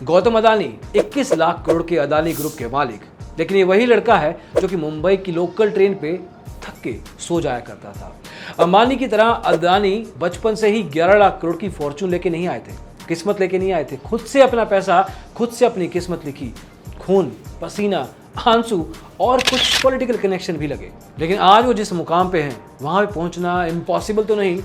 गौतम अदानी 21 लाख करोड़ के अदानी ग्रुप के मालिक, लेकिन ये वही लड़का है जो कि मुंबई की लोकल ट्रेन पे थक के सो जाया करता था। अंबानी की तरह अदानी बचपन से ही 11 लाख करोड़ की फॉर्चून लेके नहीं आए थे, किस्मत लेके नहीं आए थे। खुद से अपना पैसा, खुद से अपनी किस्मत लिखी, खून, पसीना, आंसू और कुछ पॉलिटिकल कनेक्शन भी लगे। लेकिन आज वो जिस मुकाम पे हैं वहां पे पहुंचना इम्पॉसिबल तो नहीं,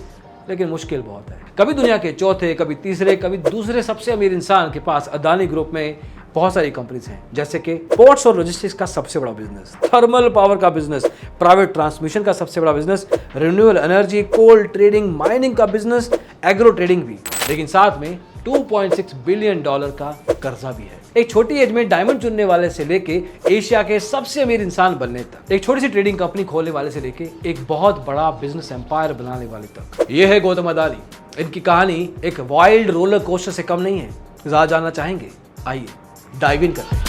लेकिन मुश्किल बहुत है। कभी दुनिया के चौथे, कभी तीसरे, कभी दूसरे सबसे अमीर इंसान के पास अदानी ग्रुप में बहुत सारी कंपनीज हैं, जैसे कि पोर्ट्स और लॉजिस्टिक्स का सबसे बड़ा बिजनेस, थर्मल पावर का बिजनेस, प्राइवेट ट्रांसमिशन का सबसे बड़ा बिजनेस, रिन्यूएबल एनर्जी, कोल ट्रेडिंग, माइनिंग का बिजनेस, एग्रो ट्रेडिंग भी, लेकिन साथ में $2.6 बिलियन का कर्जा भी है। एक छोटी एज में डायमंड चुनने वाले से लेके एशिया के सबसे अमीर इंसान बनने तक, एक छोटी सी ट्रेडिंग कंपनी खोलने वाले से लेके एक बहुत बड़ा बिजनेस एम्पायर बनाने वाले तक, ये है गौतम अदानी। इनकी कहानी एक वाइल्ड रोलर कोस्टर से कम नहीं है। ज़्यादा जानना चाहेंगे? आइए डाइव इन करते हैं।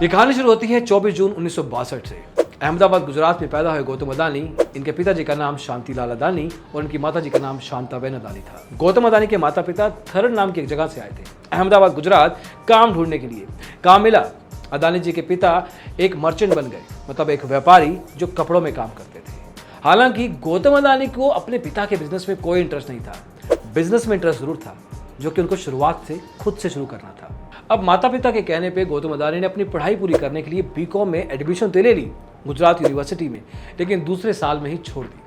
ये कहानी शुरू होती है 24 जून 1962 से। अहमदाबाद गुजरात में पैदा हुए गौतम अदानी, इनके पिताजी का नाम शांतिलाल अदानी और इनकी माताजी का नाम शांताबेन अदानी था। गौतम अदानी के माता पिता थरन नाम की एक जगह से आए थे अहमदाबाद गुजरात काम ढूंढने के लिए। काम मिला। अदानी जी के पिता एक मर्चेंट बन गए, मतलब एक व्यापारी जो कपड़ों में काम करते थे। हालांकि गौतम अदानी को अपने पिता के बिजनेस में कोई इंटरेस्ट नहीं था। बिजनेस में इंटरेस्ट जरूर था, जो कि उनको शुरुआत से खुद से शुरू करना था। अब माता पिता के कहने पे गौतम अदानी ने अपनी पढ़ाई पूरी करने के लिए बीकॉम में एडमिशन तो ले ली गुजरात यूनिवर्सिटी में, लेकिन दूसरे साल में ही छोड़ दी।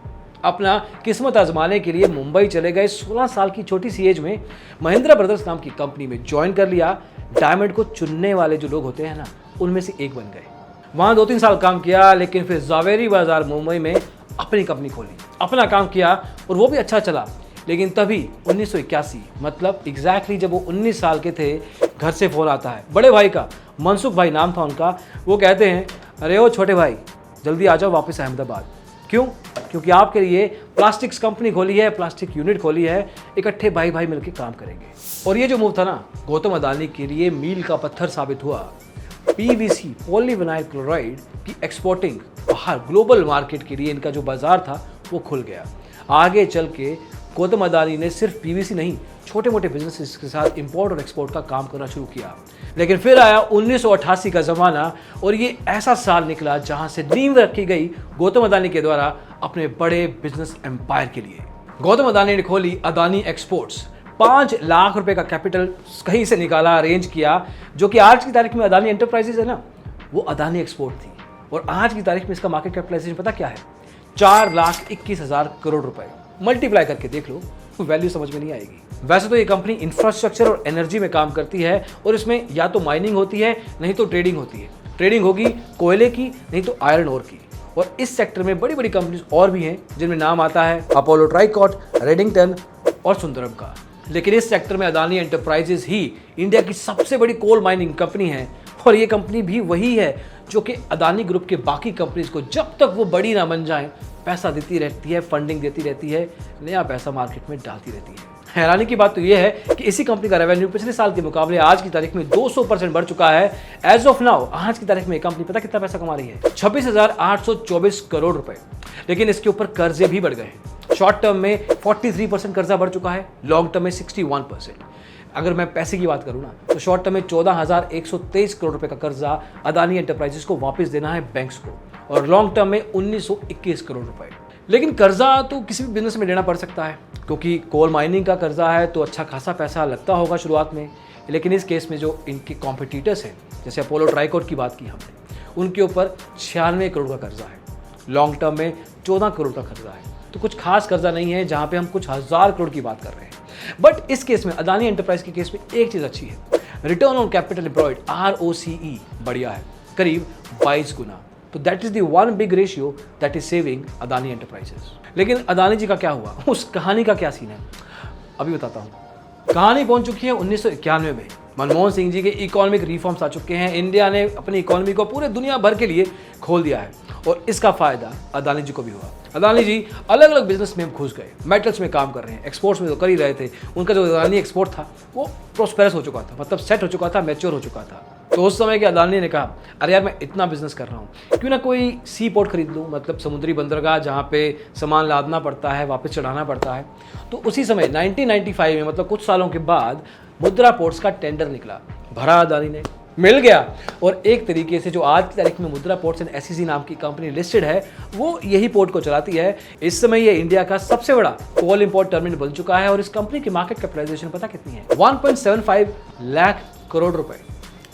अपना किस्मत आजमाने के लिए मुंबई चले गए। 16 साल की छोटी सी एज में महिंद्रा ब्रदर्स नाम की कंपनी में ज्वाइन कर लिया। डायमंड को चुनने वाले जो लोग होते हैं ना, उनमें से एक बन गए। वहाँ 2-3 साल काम किया, लेकिन फिर जावेरी बाजार मुंबई में अपनी कंपनी खोली, अपना काम किया और वो भी अच्छा चला। लेकिन तभी 1981, मतलब एग्जैक्टली जब वो 19 साल के थे, घर से फ़ोन आता है बड़े भाई का, मनसुख भाई नाम था उनका। वो कहते हैं, अरे ओ छोटे भाई, जल्दी आ जाओ वापस अहमदाबाद। क्यों? क्योंकि आपके लिए प्लास्टिक्स कंपनी खोली है, प्लास्टिक यूनिट खोली है, इकट्ठे भाई भाई मिलकर काम करेंगे। और ये जो मूव था ना, गौतम अदानी के लिए मील का पत्थर साबित हुआ। पीवीसी, पॉलीविनाइल क्लोराइड की एक्सपोर्टिंग बाहर ग्लोबल मार्केट के लिए इनका जो बाजार था वो खुल गया। आगे चल के गौतम अदानी ने सिर्फ पीवीसी नहीं, छोटे मोटे बिजनेसेस के साथ इंपोर्ट और एक्सपोर्ट का काम करना शुरू किया। लेकिन फिर आया 1988 का ज़माना और ये ऐसा साल निकला जहां से नींव रखी गई गौतम अदानी के द्वारा अपने बड़े बिजनेस एम्पायर के लिए। गौतम अदानी ने खोली अदानी एक्सपोर्ट्स। 5 लाख रुपए का कैपिटल कहीं से निकाला, अरेंज किया, जो कि आज की तारीख में अदानी एंटरप्राइजेज है ना, वो अदानी एक्सपोर्ट थी। और आज की तारीख में इसका मार्केट कैपिटलाइजेशन पता क्या है? 4,21,000 करोड़ रुपए। मल्टीप्लाई करके देख लो, वैल्यू समझ में नहीं आएगी। वैसे तो ये कंपनी इंफ्रास्ट्रक्चर और एनर्जी में काम करती है और इसमें या तो माइनिंग होती है, नहीं तो ट्रेडिंग होती है। ट्रेडिंग होगी कोयले की, नहीं तो आयरन ओर की। और इस सेक्टर में बड़ी बड़ी कंपनीज और भी हैं, जिनमें नाम आता है अपोलो ट्राइकॉट, रेडिंगटन और सुंदरम का। लेकिन इस सेक्टर में अदानी एंटरप्राइजेज ही इंडिया की सबसे बड़ी कोल माइनिंग कंपनी है। और ये कंपनी भी वही है जो कि अदानी ग्रुप के बाकी कंपनीज को जब तक वो बड़ी ना बन जाएं, पैसा देती रहती है, फंडिंग देती रहती है, नया पैसा मार्केट में डालती रहती है। हैरानी की बात तो यह है कि इसी कंपनी का रेवेन्यू पिछले साल के मुकाबले आज की तारीख में 200% बढ़ चुका है। एज ऑफ नाउ, आज की तारीख में कंपनी पता कितना पैसा कमा रही है? 26,824 करोड़ रुपए। लेकिन इसके ऊपर कर्जे भी बढ़ गए हैं। शॉर्ट टर्म में 43% कर्जा बढ़ चुका है, लॉन्ग टर्म में 61%। अगर मैं पैसे की बात करूं ना, तो शॉर्ट टर्म में 14,123 करोड़ रुपए का कर्जा अदानी एंटरप्राइजेस को वापस देना है बैंक्स को, और लॉन्ग टर्म में 1921 करोड़ रुपए। लेकिन कर्जा तो किसी भी बिजनेस में लेना पड़ सकता है, क्योंकि कोल माइनिंग का कर्जा है तो अच्छा खासा पैसा लगता होगा शुरुआत में। लेकिन इस केस में जो इनके कॉम्पिटिटर्स हैं, जैसे अपोलो ट्राइकोट की बात की हमने, उनके ऊपर 96 करोड़ का कर्जा है, लॉन्ग टर्म में 14 करोड़ का कर्जा है। तो कुछ खास कर्जा नहीं है जहां पे हम कुछ हज़ार करोड़ की बात कर रहे हैं। बट इस केस में, अदानी एंटरप्राइज के केस में एक चीज़ अच्छी है, return on capital employed ROCE बढ़िया है, करीब 22 गुना। तो that is the one big ratio that is saving Adani enterprises. लेकिन अदानी जी का क्या हुआ, उस कहानी का क्या सीन है, अभी बताता हूँ। कहानी पहुंच चुकी है 1991 में। मनमोहन सिंह जी के इकोनॉमिक रिफॉर्म्स आ चुके हैं। इंडिया ने अपनी इकोनॉमी को पूरे दुनिया भर के लिए खोल दिया है और इसका फायदा अदानी जी को भी हुआ। अदानी जी अलग अलग बिजनेस में घुस गए, मेटल्स में काम कर रहे हैं, एक्सपोर्ट्स में तो कर ही रहे थे। उनका जो अदानी एक्सपोर्ट था वो प्रोस्पेरस हो चुका था, मतलब सेट हो चुका था, मैच्योर हो चुका था। तो उस समय के अदानी ने कहा, अरे यार मैं इतना बिजनेस कर रहा हूँ, क्यों ना कोई सी पोर्ट खरीद लूँ, मतलब समुद्री बंदरगाह जहाँ पे सामान लादना पड़ता है, वापस चढ़ाना पड़ता है। तो उसी समय 1995 में, मतलब कुछ सालों के बाद, मुद्रा पोर्ट्स का टेंडर निकला, भरा अदानी ने, मिल गया। और एक तरीके से जो आज की तारीख में मुद्रा पोर्ट्स एंड एसईसी नाम की कंपनी लिस्टेड है, वो यही पोर्ट को चलाती है। इस समय ये इंडिया का सबसे बड़ा कोल इंपोर्ट टर्मिनल बन चुका है और इस कंपनी की मार्केट कैपिटलाइजेशन पता कितनी है? 1.75 लाख करोड़ रुपए।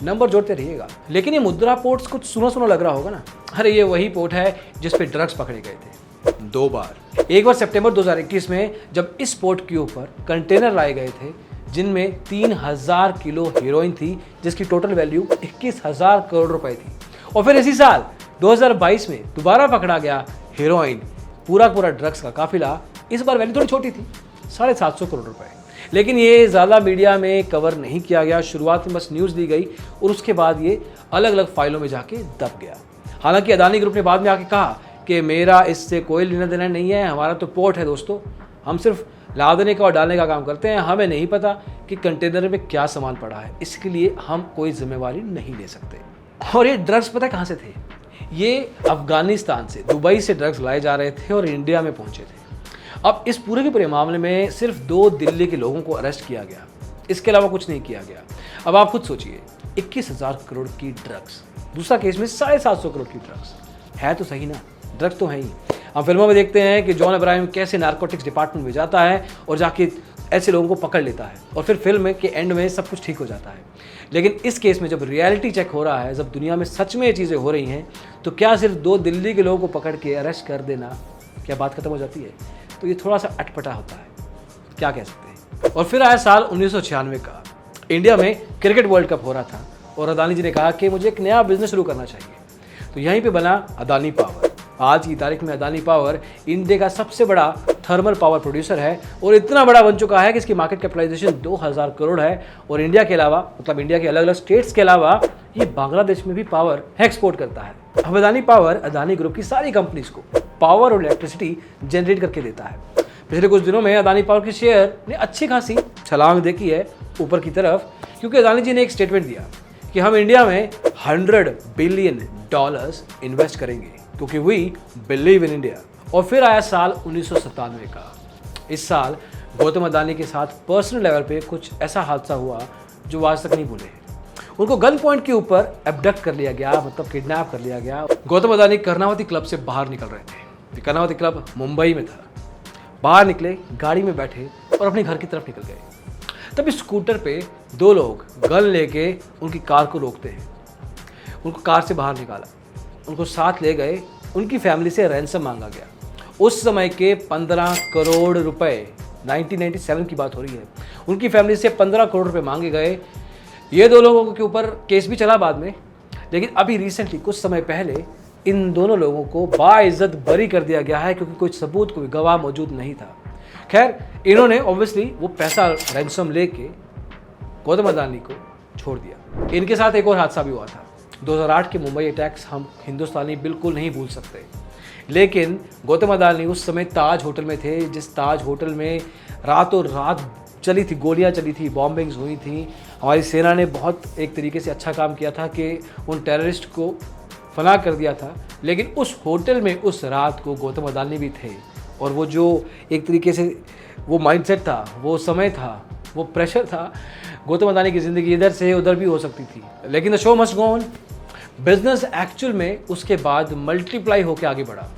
नंबर जोड़ते रहिएगा। लेकिन ये मुद्रा पोर्ट्स कुछ सुना सुना लग रहा होगा ना? अरे ये वही पोर्ट है जिस पे ड्रग्स पकड़े गए थे 2 बार। एक बार सितंबर 2021 में जब इस पोर्ट के ऊपर कंटेनर लाए गए थे जिनमें 3000 किलो हीरोइन थी, जिसकी टोटल वैल्यू 21,000 करोड़ रुपए थी। और फिर इसी साल 2022 में दोबारा पकड़ा गया हीरोइन, पूरा ड्रग्स का काफिला। इस बार वैल्यू थोड़ी छोटी थी, 750 करोड़ रुपए। लेकिन ये ज़्यादा मीडिया में कवर नहीं किया गया। शुरुआत में बस न्यूज़ दी गई और उसके बाद ये अलग अलग फाइलों में जाके दब गया। हालांकि अदानी ग्रुप ने बाद में आके कहा कि मेरा इससे कोई लेना देना नहीं है, हमारा तो पोर्ट है दोस्तों, हम सिर्फ लादने का और डालने का काम करते हैं, हमें नहीं पता कि कंटेनर में क्या सामान पड़ा है, इसके लिए हम कोई जिम्मेवारी नहीं ले सकते। और ये ड्रग्स पता कहाँ से थे? ये अफगानिस्तान से, दुबई से ड्रग्स लाए जा रहे थे और इंडिया में पहुंचे थे। अब इस पूरे के पूरे मामले में सिर्फ 2 दिल्ली के लोगों को अरेस्ट किया गया, इसके अलावा कुछ नहीं किया गया। अब आप खुद सोचिए, 21,000 करोड़ की ड्रग्स, दूसरा केस में 750 करोड़ की ड्रग्स। है तो सही ना, ड्रग्स तो है ही। हम फिल्मों में देखते हैं कि जॉन अब्राहम कैसे नारकोटिक्स डिपार्टमेंट में जाता है और जाके ऐसे लोगों को पकड़ लेता है और फिर फिल्म के एंड में सब कुछ ठीक हो जाता है। लेकिन इस केस में जब रियलिटी चेक हो रहा है, जब दुनिया में सच में ये चीज़ें हो रही हैं, तो क्या सिर्फ 2 दिल्ली के लोगों को पकड़ के अरेस्ट कर देना क्या बात खत्म हो जाती है? तो ये थोड़ा सा अटपटा होता है, क्या कह सकते हैं। और फिर आया साल 1996 का, इंडिया में क्रिकेट वर्ल्ड कप हो रहा था और अदानी जी ने कहा कि मुझे एक नया बिजनेस शुरू करना चाहिए। तो यहीं पे बना अदानी पावर। आज की तारीख में अदानी पावर इंडिया का सबसे बड़ा थर्मल पावर प्रोड्यूसर है और इतना बड़ा बन चुका है कि इसकी मार्केट कैपिटलाइजेशन 2000 करोड़ है। और इंडिया के अलावा, मतलब इंडिया के अलग अलग स्टेट्स के अलावा, ये बांग्लादेश में भी पावर एक्सपोर्ट करता है। अब अदानी पावर अदानी ग्रुप की सारी कंपनीज को पावर और इलेक्ट्रिसिटी जनरेट करके देता है। पिछले कुछ दिनों में अदानी पावर के शेयर ने अच्छी खासी छलांग देखी है ऊपर की तरफ, क्योंकि अदानी जी ने एक स्टेटमेंट दिया कि हम इंडिया में $100 बिलियन इन्वेस्ट करेंगे क्योंकि वी बिलीव इन इंडिया। और फिर आया साल 1997 का। इस साल गौतम अदानी के साथ पर्सनल लेवल पे कुछ ऐसा हादसा हुआ जो आज तक नहीं भूले। उनको गन पॉइंट के ऊपर एब्डक्ट कर लिया गया, मतलब किडनैप कर लिया गया। गौतम अदानी कर्नावती क्लब से बाहर निकल रहे थे। कर्नावती क्लब मुंबई में था। बाहर निकले, गाड़ी में बैठे और अपने घर की तरफ निकल गए। तब स्कूटर पे 2 लोग गन लेके उनकी कार को रोकते हैं। उनको कार से बाहर निकाला, उनको साथ ले गए, उनकी फैमिली से रैंसम मांगा गया। उस समय के 15 करोड़ रुपए, 1997 की बात हो रही है, उनकी फैमिली से 15 करोड़ रुपए मांगे गए। ये 2 लोगों के ऊपर केस भी चला बाद में, लेकिन अभी रिसेंटली कुछ समय पहले इन दोनों लोगों को बाइज्जत बरी कर दिया गया है क्योंकि कोई सबूत, कोई गवाह मौजूद नहीं था। खैर, इन्होंने ऑब्वियसली वो पैसा रैंसम लेके गौतम अदानी को छोड़ दिया। इनके साथ एक और हादसा भी हुआ था, 2008 के मुंबई अटैक्स हम हिंदुस्तानी बिल्कुल नहीं भूल सकते। लेकिन गौतम अदानी उस समय ताज होटल में थे, जिस ताज होटल में रातों रात चली थी, गोलियां चली थी, बॉम्बिंग्स हुई थी। हमारी सेना ने बहुत एक तरीके से अच्छा काम किया था कि उन टेररिस्ट को फना कर दिया था। लेकिन उस होटल में उस रात को गौतम अदानी भी थे और वो जो एक तरीके से वो माइंडसेट था, वो समय था, वो प्रेशर था, गौतम अदानी की ज़िंदगी इधर से उधर भी हो सकती थी। लेकिन the show must go on. Business actual में उसके बाद मल्टीप्लाई होकर आगे बढ़ा।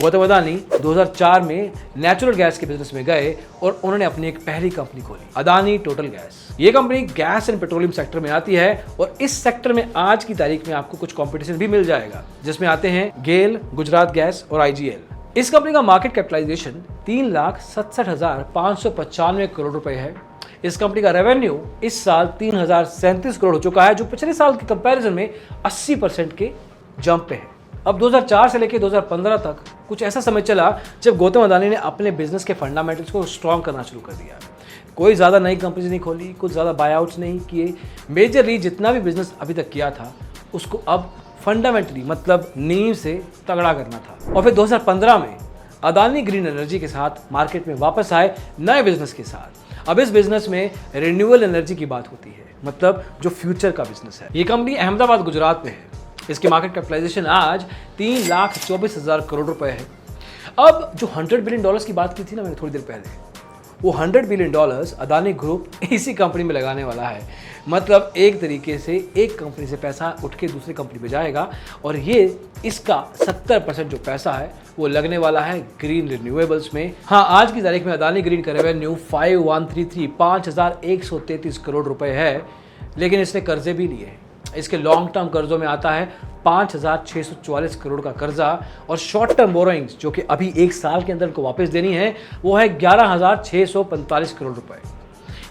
गौतम अदानी 2004 में नेचुरल गैस के बिजनेस में गए और उन्होंने अपनी एक पहली कंपनी खोली, अदानी टोटल गैस। ये company gas and petroleum sector में आती है और इस सेक्टर में आज की तारीख में आपको कुछ कंपटीशन भी मिल जाएगा, जिसमें आते हैं गेल, गुजरात गैस और IGL। इस कंपनी का मार्केट कैपिटलाइजेशन 3,67,595 करोड़ रुपए है। इस कंपनी का रेवेन्यू इस साल 3,037 करोड़ हो चुका है, जो पिछले साल के कंपैरिजन में 80% के जंप पे है। अब 2004 से लेकर 2015 तक कुछ ऐसा समय चला जब गौतम अदानी ने अपने बिजनेस के फंडामेंटल्स को स्ट्रॉन्ग करना शुरू कर दिया। कोई ज़्यादा नई कंपनीज नहीं खोली, कुछ ज़्यादा बायआउट्स नहीं किए। मेजरली जितना भी बिजनेस अभी तक किया था उसको अब फंडामेंटली, मतलब नींव से तगड़ा करना था। और फिर 2015 में अदानी ग्रीन एनर्जी के साथ मार्केट में वापस आए नए बिजनेस के साथ। अब इस बिजनेस में रिन्यूएबल एनर्जी की बात होती है, मतलब जो फ्यूचर का बिजनेस है। ये कंपनी अहमदाबाद गुजरात में है। इसकी मार्केट कैपिटलाइजेशन आज 3,24,000 करोड़ रुपए है। अब जो $100 बिलियन की बात की थी ना मैंने थोड़ी देर पहले, वो $100 बिलियन अदानी ग्रुप इसी कंपनी में लगाने वाला है। मतलब एक तरीके से एक कंपनी से पैसा उठ के दूसरी कंपनी में जाएगा और ये इसका 70% जो पैसा है वो लगने वाला है ग्रीन रिन्यूएबल्स में। हाँ, आज की तारीख में अदानी ग्रीन का रेवेन्यू 5133 करोड़ रुपए है, लेकिन इसने कर्जे भी लिए हैं। इसके लॉन्ग टर्म कर्जों में आता है 5644 करोड़ का कर्जा और शॉर्ट टर्म बोरोइंग्स जो कि अभी 1 साल के अंदर को वापस देनी है वो है 11645 करोड़ रुपए।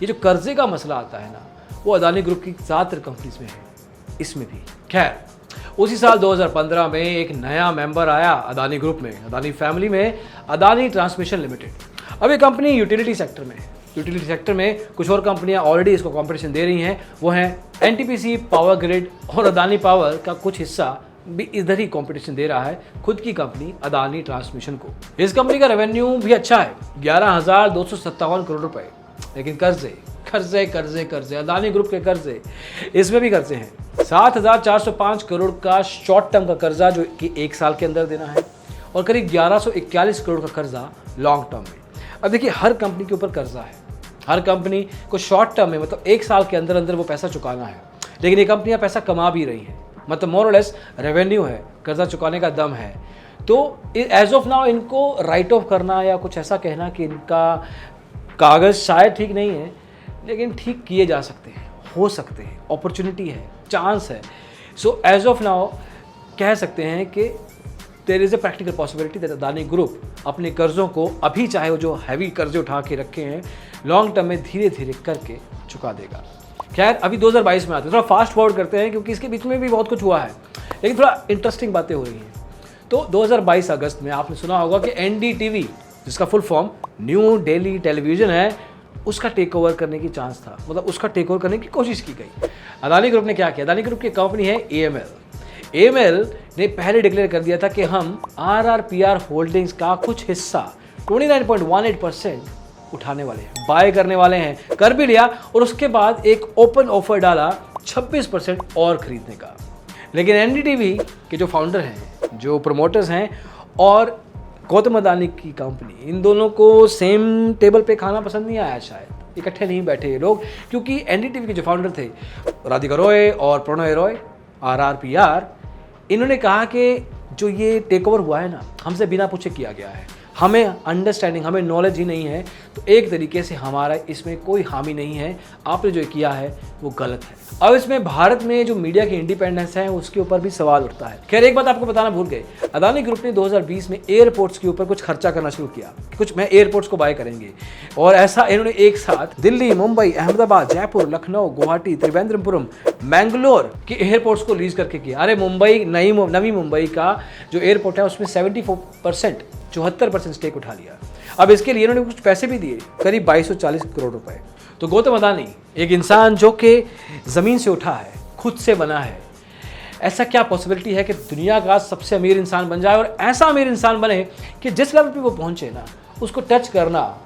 ये जो कर्जे का मसला आता है ना, वो अदानी ग्रुप की ज़्यादातर कंपनीज में है, इसमें भी। खैर, उसी साल 2015 में एक नया मेंबर आया अदानी ग्रुप में, अदानी फैमिली में, अदानी ट्रांसमिशन लिमिटेड। अब ये कंपनी यूटिलिटी सेक्टर में है। यूटिलिटी सेक्टर में कुछ और कंपनियां ऑलरेडी इसको कंपटीशन दे रही हैं, वो हैं एनटीपीसी, पावर ग्रिड और अदानी पावर का कुछ हिस्सा भी इधर ही कंपटीशन दे रहा है खुद की कंपनी अदानी ट्रांसमिशन को। इस कंपनी का रेवेन्यू भी अच्छा है, 11,257 करोड़ रुपए, लेकिन कर्जे कर्जे कर्जे कर्जे अदानी ग्रुप के कर्जे, इसमें भी कर्जे हैं। 7,405 करोड़ का शॉर्ट टर्म का कर्जा जो कि 1 साल के अंदर देना है और करीब 1141 करोड़ का कर्जा लॉन्ग टर्म में। अब देखिए, हर कंपनी के ऊपर कर्जा है, हर कंपनी को शॉर्ट टर्म में मतलब 1 साल के अंदर अंदर वो पैसा चुकाना है, लेकिन ये कंपनियां पैसा कमा भी रही हैं, मतलब मोर और लेस रेवेन्यू है, कर्जा चुकाने का दम है। तो एज ऑफ नाउ इनको राइट ऑफ करना या कुछ ऐसा कहना कि इनका कागज़ शायद ठीक नहीं है, लेकिन ठीक किए जा सकते हैं, हो सकते हैं, अपॉर्चुनिटी है, चांस है। सो एज ऑफ नाउ कह सकते हैं कि there is a practical possibility that Adani group अपने कर्ज़ों को अभी चाहे वो जो हैवी कर्जे उठा के रखे हैं लॉन्ग टर्म में धीरे धीरे करके चुका देगा। खैर, अभी 2022 में आते हैं, थोड़ा फास्ट फॉरवर्ड करते हैं क्योंकि इसके बीच में भी बहुत कुछ हुआ है, लेकिन थोड़ा इंटरेस्टिंग बातें हो रही हैं। तो 2022 अगस्त में आपने सुना होगा कि एनडीटीवी, जिसका full form new Delhi television है, उसका टेक ओवर करने की चांस था, मतलब उसका टेक ओवर करने की कोशिश की गई। अदानी ग्रुप ने क्या किया? अदानी ग्रुप की कंपनी है एएमएल ने पहले डिक्लेयर कर दिया था कि हम आरआरपीआर होल्डिंग्स का कुछ हिस्सा 29.18% उठाने वाले हैं, बाय करने वाले हैं। कर भी लिया और उसके बाद एक ओपन ऑफर डाला 26% और खरीदने का। लेकिन एनडीटीवी के जो फाउंडर हैं, जो प्रमोटर्स हैं और गौतम अदानी की कंपनी, इन दोनों को सेम टेबल पे खाना पसंद नहीं आया, शायद इकट्ठे नहीं बैठे ये लोग, क्योंकि एनडीटीवी के जो फाउंडर थे राधिका रॉय और प्रणय रॉय, आरआरपीआर, इन्होंने कहा कि जो ये टेक ओवर हुआ है ना, हमसे बिना पूछे किया गया है, हमें अंडरस्टैंडिंग, हमें नॉलेज ही नहीं है, तो एक तरीके से हमारा इसमें कोई हामी नहीं है, आपने जो किया है वो गलत है। अब इसमें भारत में जो मीडिया की इंडिपेंडेंस है उसके ऊपर भी सवाल उठता है। खैर, एक बात आपको बताना भूल गए, अदानी ग्रुप ने 2020 में एयरपोर्ट्स के ऊपर कुछ खर्चा करना शुरू किया, कुछ मैं एयरपोर्ट्स को बाय करेंगे, और ऐसा इन्होंने एक साथ दिल्ली, मुंबई, अहमदाबाद, जयपुर, लखनऊ, गुवाहाटी, त्रिवेंद्रपुरम, मैंगलोर के एयरपोर्ट्स को लीज करके किया। अरे मुंबई, नवी मुंबई का जो एयरपोर्ट है उसमें 74% स्टेक उठा लिया। अब इसके लिए इन्होंने कुछ पैसे भी दिए, करीब 2240 करोड़ रुपए। तो गौतम अदानी, एक इंसान जो कि ज़मीन से उठा है, खुद से बना है, ऐसा क्या पॉसिबिलिटी है कि दुनिया का सबसे अमीर इंसान बन जाए और ऐसा अमीर इंसान बने कि जिस लेवल पे वो पहुंचे ना, उसको टच करना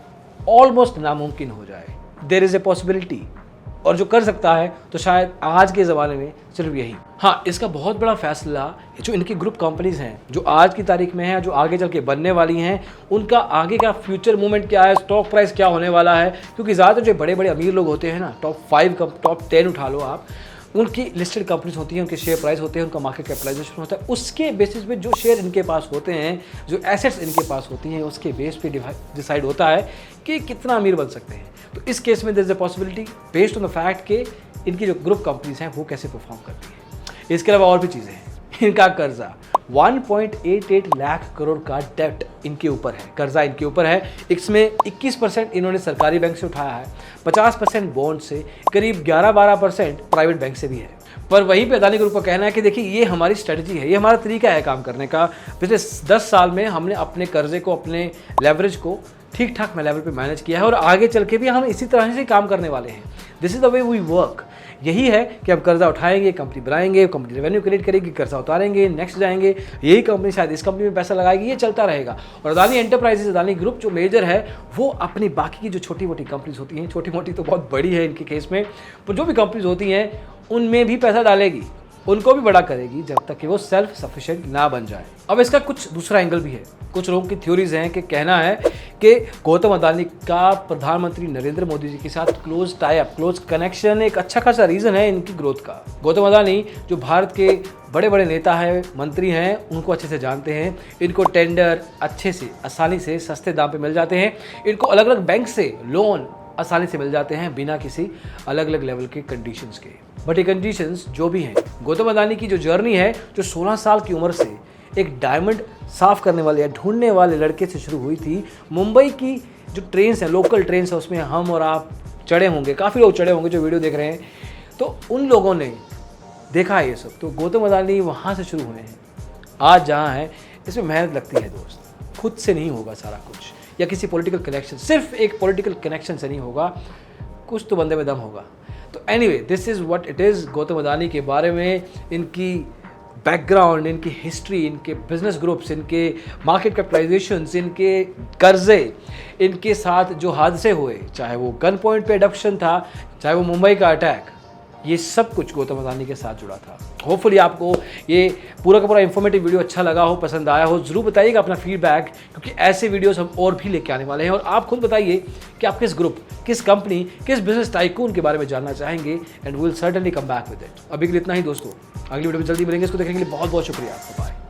ऑलमोस्ट नामुमकिन हो जाए। देयर इज़ ए पॉसिबिलिटी, और जो कर सकता है तो शायद आज के ज़माने में सिर्फ यही। हाँ, इसका बहुत बड़ा फैसला जो इनकी ग्रुप कंपनीज हैं, जो आज की तारीख में है, जो आगे चल के बनने वाली हैं, उनका आगे का फ्यूचर मूवमेंट क्या है, स्टॉक प्राइस क्या होने वाला है, क्योंकि ज़्यादातर जो बड़े बड़े अमीर लोग होते हैं ना, टॉप 5 टॉप 10 उठा लो आप, उनकी लिस्टेड कंपनीज होती हैं, उनके शेयर प्राइस होते हैं, उनका मार्केट कैपिटलाइजेशन होता है, उसके बेसिस पे जो शेयर इनके पास होते हैं, जो एसेट्स इनके पास होती हैं, उसके बेस पे डिसाइड होता है कि कितना अमीर बन सकते हैं। तो इस केस में there is a possibility based on the fact कि इनकी जो ग्रुप कंपनीज हैं वो कैसे परफॉर्म करती हैं। इसके अलावा और भी चीज़ें हैं। इनका कर्जा 1.88 लाख करोड़ का डेप्ट इनके ऊपर है, कर्जा इनके ऊपर है। इसमें 21% इन्होंने सरकारी बैंक से उठाया है, 50% बॉन्ड से, करीब 11-12% प्राइवेट बैंक से भी है। पर वहीं पे अदानी ग्रुप का कहना है कि देखिए, ये हमारी स्ट्रेटजी है, ये हमारा तरीका है काम करने का। पिछले 10 साल में हमने अपने कर्जे को, अपने लेवरेज को ठीक ठाक लेवल पे मैनेज किया है और आगे चल के भी हम इसी तरह से काम करने वाले हैं। This is the way we work. यही है कि हम कर्जा उठाएंगे, कंपनी बनाएंगे, कंपनी रेवेन्यू क्रिएट करेगी, कर्जा उतारेंगे, नेक्स्ट जाएंगे, यही कंपनी शायद इस कंपनी में पैसा लगाएगी, ये चलता रहेगा। और अदानी एंटरप्राइजेज, अदानी ग्रुप जो मेजर है, वो अपनी बाकी की जो छोटी मोटी कंपनीज होती हैं, छोटी मोटी तो बहुत बड़ी है इनके केस में, पर जो भी कंपनीज होती हैं उनमें भी पैसा डालेगी। उनको भी बड़ा करेगी जब तक कि वो सेल्फ सफिशिएंट ना बन जाए। अब इसका कुछ दूसरा एंगल भी है। कुछ लोगों की थ्योरीज हैं कि कहना है कि गौतम अदानी का प्रधानमंत्री नरेंद्र मोदी जी के साथ close tie up, close connection एक अच्छा खासा रीजन है इनकी ग्रोथ का। गौतम अदानी जो भारत के बड़े बड़े नेता हैं, मंत्री हैं, उनको अच्छे से जानते हैं। इनको टेंडर अच्छे से, आसानी से, सस्ते दाम पे मिल जाते हैं। इनको अलग अलग बैंक से लोन आसानी से मिल जाते हैं बिना किसी अलग अलग लेवल के कंडीशंस के। बट ये कंडीशंस जो भी हैं, गौतम अदानी की जो जर्नी है, जो 16 साल की उम्र से एक डायमंड साफ करने वाले या ढूंढने वाले लड़के से शुरू हुई थी। मुंबई की जो ट्रेन्स हैं, लोकल ट्रेन्स हैं, उसमें हम और आप चढ़े होंगे, काफ़ी लोग चढ़े होंगे जो वीडियो देख रहे हैं। तो उन लोगों ने देखा है ये सब। तो गौतम अदानी वहाँ से शुरू हुए हैं, आज जहाँ हैं। इसमें मेहनत लगती है दोस्त, खुद से नहीं होगा सारा कुछ, या किसी पॉलिटिकल कनेक्शन, सिर्फ एक पॉलिटिकल कनेक्शन से नहीं होगा, कुछ तो बंदे में दम होगा। तो anyway, this is what it is Gautam Adani के बारे में, इनकी बैकग्राउंड, इनकी हिस्ट्री, इनके बिजनेस ग्रुप्स, इनके मार्केट कैपिटलाइजेशंस, इनके कर्जे, इनके साथ जो हादसे हुए, चाहे वो गन पॉइंट पे एडप्शन था, चाहे वो मुंबई का अटैक, ये सब कुछ गौतम अदानी के साथ जुड़ा था। होपफुली आपको ये पूरा का पूरा इन्फॉर्मेटिव वीडियो अच्छा लगा हो, पसंद आया हो। ज़रूर बताइएगा अपना फीडबैक, क्योंकि ऐसे वीडियोस हम और भी लेके आने वाले हैं। और आप खुद बताइए कि आप किस ग्रुप, किस कंपनी, किस बिजनेस टाइकून के बारे में जानना चाहेंगे, and will certainly come back with it. अभी के लिए इतना ही दोस्तों, अगली वीडियो में जल्दी मिलेंगे। इसको देखने के लिए बहुत बहुत शुक्रिया आपका। बाय।